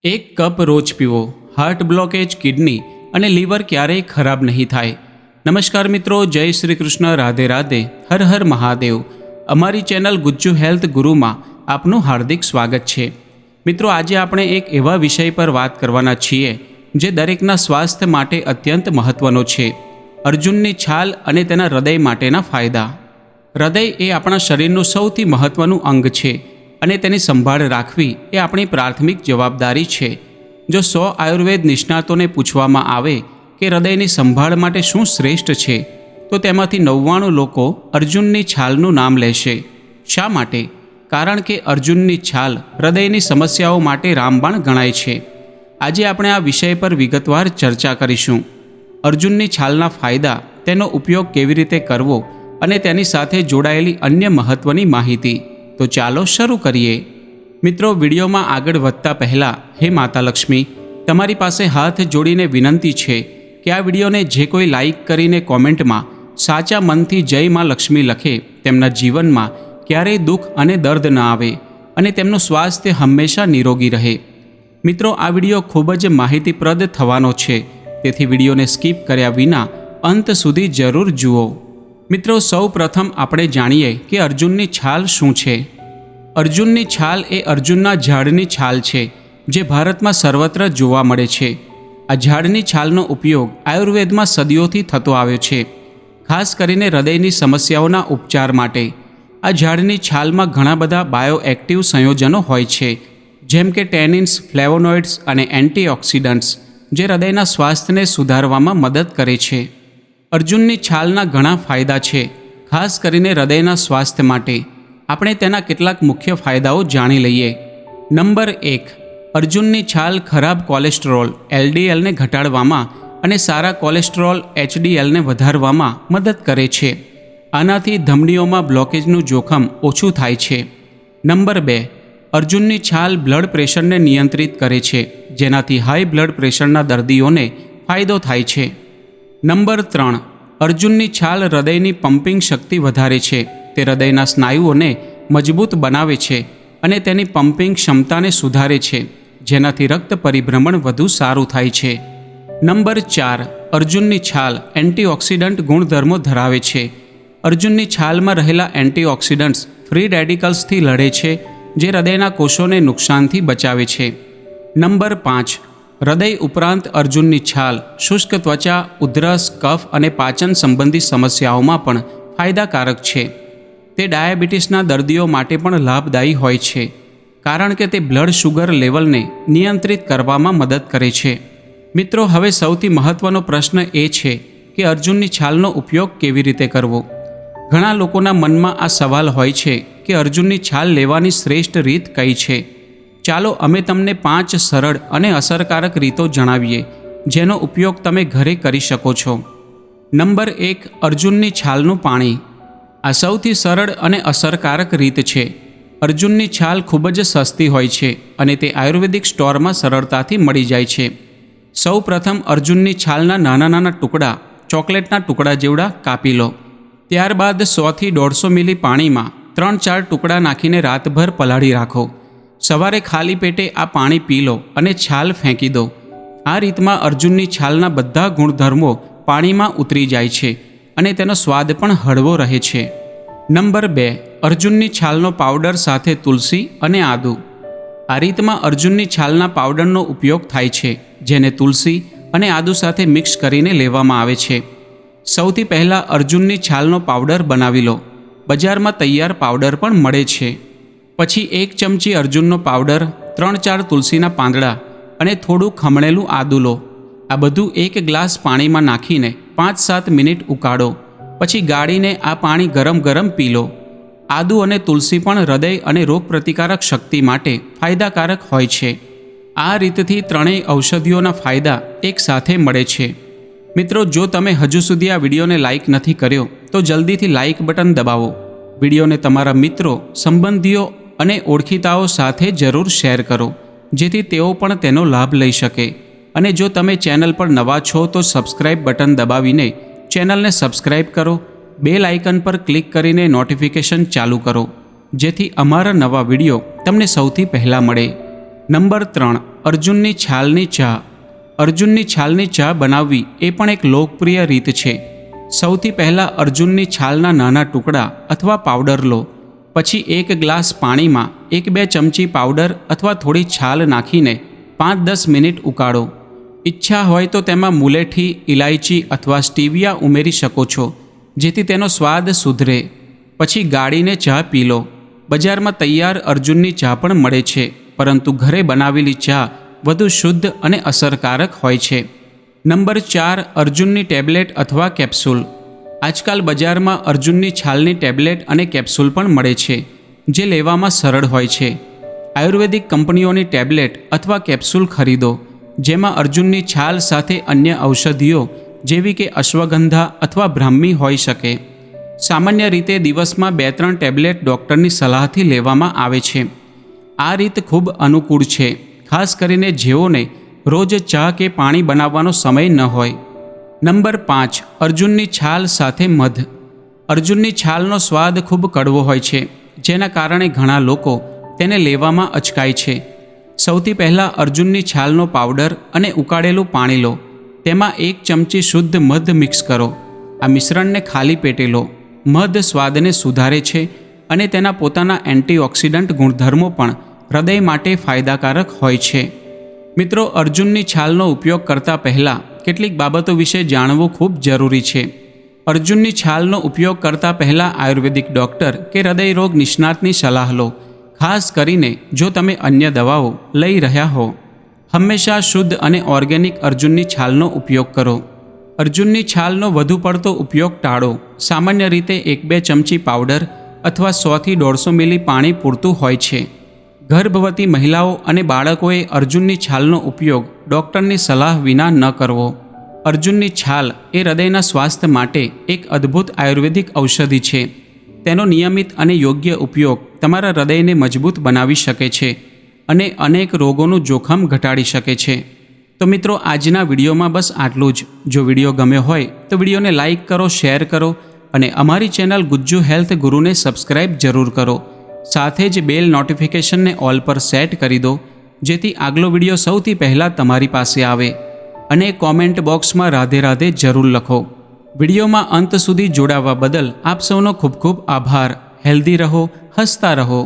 એક કપ રોજ પીવો, હાર્ટ બ્લોકેજ, કિડની અને લીવર ક્યારેય ખરાબ નહીં થાય. નમસ્કાર મિત્રો, જય શ્રી કૃષ્ણ, રાધે રાધે, હર હર મહાદેવ. અમારી ચેનલ ગુજ્જુ હેલ્થ ગુરુમાં આપનું હાર્દિક સ્વાગત છે. મિત્રો, આજે આપણે એક એવા વિષય પર વાત કરવાના છીએ જે દરેકના સ્વાસ્થ્ય માટે અત્યંત મહત્વનો છે: અર્જુનની છાલ અને તેના હૃદય માટેના ફાયદા. હૃદય એ આપણા શરીરનું સૌથી મહત્વનું અંગ છે અને તેની સંભાળ રાખવી એ આપણી પ્રાથમિક જવાબદારી છે. જો 100 આયુર્વેદ નિષ્ણાતોને પૂછવામાં આવે કે હૃદયની સંભાળ માટે શું શ્રેષ્ઠ છે, તો તેમાંથી 99 લોકો અર્જુનની છાલનું નામ લેશે. શા માટે? કારણ કે અર્જુનની છાલ હૃદયની સમસ્યાઓ માટે રામબાણ ગણાય છે. આજે આપણે આ વિષય પર વિગતવાર ચર્ચા કરીશું. અર્જુનની છાલના ફાયદા, તેનો ઉપયોગ કેવી રીતે કરવો અને તેની સાથે જોડાયેલી અન્ય મહત્ત્વની માહિતી. તો ચાલો શરૂ કરીએ. મિત્રો, વિડીયોમાં આગળ વધતા પહેલાં હે માતા લક્ષ્મી, તમારી પાસે હાથ જોડીને વિનંતી છે કે આ વિડીયોને જે કોઈ લાઈક કરીને કોમેન્ટમાં સાચા મનથી જય માં લક્ષ્મી લખે, તેમના જીવનમાં ક્યારેય દુઃખ અને દર્દ ન આવે અને તેમનું સ્વાસ્થ્ય હંમેશા નિરોગી રહે. મિત્રો, આ વિડીયો ખૂબ જ માહિતીપ્રદ થવાનો છે, તેથી વિડીયોને સ્કીપ કર્યા વિના અંત સુધી જરૂર જુઓ. મિત્રો, સૌ પ્રથમ આપણે જાણીએ કે અર્જુનની છાલ શું છે. અર્જુનની છાલ એ અર્જુનના ઝાડની છાલ છે, જે ભારતમાં સર્વત્ર જોવા મળે છે. આ ઝાડની છાલનો ઉપયોગ આયુર્વેદમાં સદીઓથી થતો આવ્યો છે, ખાસ કરીને હૃદયની સમસ્યાઓના ઉપચાર માટે. આ ઝાડની છાલમાં ઘણા બધા બાયોએક્ટિવ સંયોજનો હોય છે, જેમ કે ટેનિન્સ, ફ્લેવોનોઇડ્સ અને એન્ટીઓક્સિડન્ટ્સ, જે હૃદયના સ્વાસ્થ્યને સુધારવામાં મદદ કરે છે. અર્જુનની છાલના ઘણા ફાયદા છે, ખાસ કરીને હૃદયના સ્વાસ્થ્ય માટે. આપણે તેના કેટલાક મુખ્ય ફાયદાઓ જાણી લઈએ. નંબર 1, અર્જુનની છાલ ખરાબ કોલેસ્ટ્રોલ LDLને ઘટાડવામાં અને સારા કોલેસ્ટ્રોલ HDLને વધારવામાં મદદ કરે છે. આનાથી ધમનીઓમાં બ્લોકેજનું જોખમ ઓછું થાય છે. નંબર 2, અર્જુનની છાલ બ્લડ પ્રેશરને નિયંત્રિત કરે છે, જેનાથી હાઈ બ્લડ પ્રેશરના દર્દીઓને ફાયદો થાય છે. નંબર 3, અર્જુનની છાલ હૃદયની પમ્પિંગ શક્તિ વધારે છે. તે હૃદયના સ્નાયુઓને મજબૂત બનાવે છે અને તેની પમ્પિંગ ક્ષમતાને સુધારે છે, જેનાથી રક્ત પરિભ્રમણ વધુ સારું થાય છે. નંબર 4, અર્જુનની છાલ એન્ટીઓક્સિડન્ટ ગુણધર્મો ધરાવે છે. અર્જુનની છાલમાં રહેલા એન્ટીઓક્સિડન્ટ્સ ફ્રી રેડિકલ્સથી લડે છે, જે હૃદયના કોષોને નુકસાનથી બચાવે છે. નંબર 5, હૃદય ઉપરાંત અર્જુનની છાલ શુષ્ક ત્વચા, ઉધરસ, કફ અને પાચન સંબંધી સમસ્યાઓમાં પણ ફાયદાકારક છે. તે ડાયાબિટીસના દર્દીઓ માટે પણ લાભદાયી હોય છે, કારણ કે તે બ્લડ શુગર લેવલને નિયંત્રિત કરવામાં મદદ કરે છે. મિત્રો, હવે સૌથી મહત્ત્વનો પ્રશ્ન એ છે કે અર્જુનની છાલનો ઉપયોગ કેવી રીતે કરવો. ઘણા લોકોના મનમાં આ સવાલ હોય છે કે અર્જુનની છાલ લેવાની શ્રેષ્ઠ રીત કઈ છે. ચાલો અમે તમને 5 સરળ અને અસરકારક રીતો જણાવીએ, જેનો ઉપયોગ તમે ઘરે કરી શકો છો. નંબર 1, અર્જુનની છાલનું પાણી. આ સૌથી સરળ અને અસરકારક રીત છે. અર્જુનની છાલ ખૂબ જ સસ્તી હોય છે અને તે આયુર્વેદિક સ્ટોરમાં સરળતાથી મળી જાય છે. સૌ પ્રથમ અર્જુનની છાલના નાના નાના ટુકડા, ચોકલેટના ટુકડા જેવડા કાપી લો. ત્યારબાદ 100 થી 150 મિલી પાણીમાં 3-4 ટુકડા નાખીને રાતભર પલાળી રાખો. સવારે ખાલી પેટે આ પાણી પી લો અને છાલ ફેંકી દો. આ રીતમાં અર્જુનની છાલના બધા ગુણધર્મો પાણીમાં ઉતરી જાય છે અને તેનો સ્વાદ પણ હળવો રહે છે. નંબર 2, અર્જુનની છાલનો પાવડર સાથે તુલસી અને આદુ. આ રીતમાં અર્જુનની છાલના પાવડરનો ઉપયોગ થાય છે, જેને તુલસી અને આદુ સાથે મિક્સ કરીને લેવામાં આવે છે. સૌથી પહેલાં અર્જુનની છાલનો પાવડર બનાવી લો. બજારમાં તૈયાર પાવડર પણ મળે છે. પછી 1 ચમચી અર્જુનનો પાવડર, 3-4 તુલસીના પાંદડા અને થોડું ખમણેલું આદુ લો. આ બધું 1 ગ્લાસ પાણીમાં નાખીને 5-7 મિનિટ ઉકાળો. પછી ગાળીને આ પાણી ગરમ ગરમ પી લો. આદુ અને તુલસી પણ હૃદય અને રોગપ્રતિકારક શક્તિ માટે ફાયદાકારક હોય છે. આ રીતથી ત્રણેય ઔષધિઓના ફાયદા એકસાથે મળે છે. મિત્રો, જો તમે હજુ સુધી આ વિડીયોને લાઇક નથી કર્યો, તો જલ્દીથી લાઇક બટન દબાવો. વિડીયોને તમારા મિત્રો, સંબંધીઓ અને ઓળખીતાઓ સાથે જરૂર શેર કરો, જેથી તેઓ પણ તેનો લાભ લઈ શકે. અને જો તમે ચેનલ પર નવા છો તો સબસ્ક્રાઇબ બટન દબાવીને ચેનલને સબસ્ક્રાઇબ કરો. બેલ આઇકન પર ક્લિક કરીને નોટિફિકેશન ચાલુ કરો, જેથી અમારા નવા વિડીયો તમને સૌથી પહેલાં મળે. નંબર 3, અર્જુનની છાલની ચા. અર્જુનની છાલની ચા બનાવવી એ પણ એક લોકપ્રિય રીત છે. સૌથી પહેલાં અર્જુનની છાલના નાના ટુકડા અથવા પાવડર લો. પછી 1 ગ્લાસ પાણીમાં 1-2 ચમચી પાવડર અથવા થોડી છાલ નાખીને 5-10 મિનિટ ઉકાળો. ઈચ્છા હોય તો તેમાં મુલેઠી, ઇલાયચી અથવા સ્ટીવિયા ઉમેરી શકો છો, જેથી તેનો સ્વાદ સુધરે. પછી ગાળીને ચા પી લો. બજારમાં તૈયાર અર્જુનની ચા પણ મળે છે, પરંતુ ઘરે બનાવેલી ચા વધુ શુદ્ધ અને અસરકારક હોય છે. નંબર 4, અર્જુનની ટેબ્લેટ અથવા કેપ્સ્યુલ. આજકાલ બજારમાં અર્જુનની છાલની ટેબ્લેટ અને કેપ્સ્યુલ પણ મળે છે, જે લેવામાં સરળ હોય છે. આયુર્વેદિક કંપનીઓની ટેબ્લેટ અથવા કેપ્સ્યુલ ખરીદો, જેમાં અર્જુનની છાલ સાથે અન્ય ઔષધિઓ જેવી કે અશ્વગંધા અથવા બ્રાહ્મી હોઈ શકે. સામાન્ય રીતે દિવસમાં 2-3 ટેબ્લેટ ડૉક્ટરની સલાહથી લેવામાં આવે છે. આ રીત ખૂબ અનુકૂળ છે, ખાસ કરીને જેઓને રોજ ચા કે પાણી બનાવવાનો સમય ન હોય. નંબર 5, અર્જુનની છાલ સાથે મધ. અર્જુનની છાલનો સ્વાદ ખૂબ કડવો હોય છે, જેના કારણે ઘણા લોકો તેને લેવામાં અચકાય છે. સૌથી પહેલાં અર્જુનની છાલનો પાવડર અને ઉકાળેલું પાણી લો. તેમાં 1 ચમચી શુદ્ધ મધ મિક્સ કરો. આ મિશ્રણને ખાલી પેટે લો. મધ સ્વાદને સુધારે છે અને તેના પોતાના એન્ટીઓક્સિડન્ટ ગુણધર્મો પણ હૃદય માટે ફાયદાકારક હોય છે. મિત્રો, અર્જુનની છાલનો ઉપયોગ કરતાં પહેલાં કેટલીક બાબતો વિશે જાણવું ખૂબ જરૂરી છે. અર્જુનની છાલનો ઉપયોગ કરતાં પહેલાં આયુર્વેદિક ડૉક્ટર કે હૃદયરોગ નિષ્ણાતની સલાહ લો, ખાસ કરીને જો તમે અન્ય દવાઓ લઈ રહ્યા હો. હંમેશા શુદ્ધ અને ઓર્ગેનિક અર્જુનની છાલનો ઉપયોગ કરો. અર્જુનની છાલનો વધુ પડતો ઉપયોગ ટાળો. સામાન્ય રીતે 1-2 ચમચી પાવડર અથવા 100 થી 150 મિલી પાણી પૂરતું હોય છે. ગર્ભવતી મહિલાઓ અને બાળકોએ અર્જુનની છાલનો ઉપયોગ ડૉક્ટરની સલાહ વિના ન કરવો. અર્જુનની છાલ એ હૃદયના સ્વાસ્થ્ય માટે એક અદ્ભુત આયુર્વેદિક ઔષધિ છે. તેનો નિયમિત અને યોગ્ય ઉપયોગ તમારા હૃદયને મજબૂત બનાવી શકે છે અને અનેક રોગોનું જોખમ ઘટાડી શકે છે. તો મિત્રો, આજના વિડીયોમાં બસ આટલું જ. જો વિડીયો ગમ્યો હોય તો વિડીયોને લાઇક કરો, શેર કરો અને અમારી ચેનલ ગુજ્જુ હેલ્થ ગુરુને સબસ્ક્રાઇબ જરૂર કરો. સાથે જ બેલ નોટિફિકેશનને ઓલ પર સેટ કરી દો, જેથી આગલો વિડીયો સૌથી પહેલાં તમારી પાસે આવે. અને કોમેન્ટ બોક્સમાં રાધે રાધે જરૂર લખો. વિડીયોમાં અંત સુધી જોડાવા બદલ આપ સૌનો ખૂબ ખૂબ આભાર. હેલ્ધી રહો, હસતા રહો.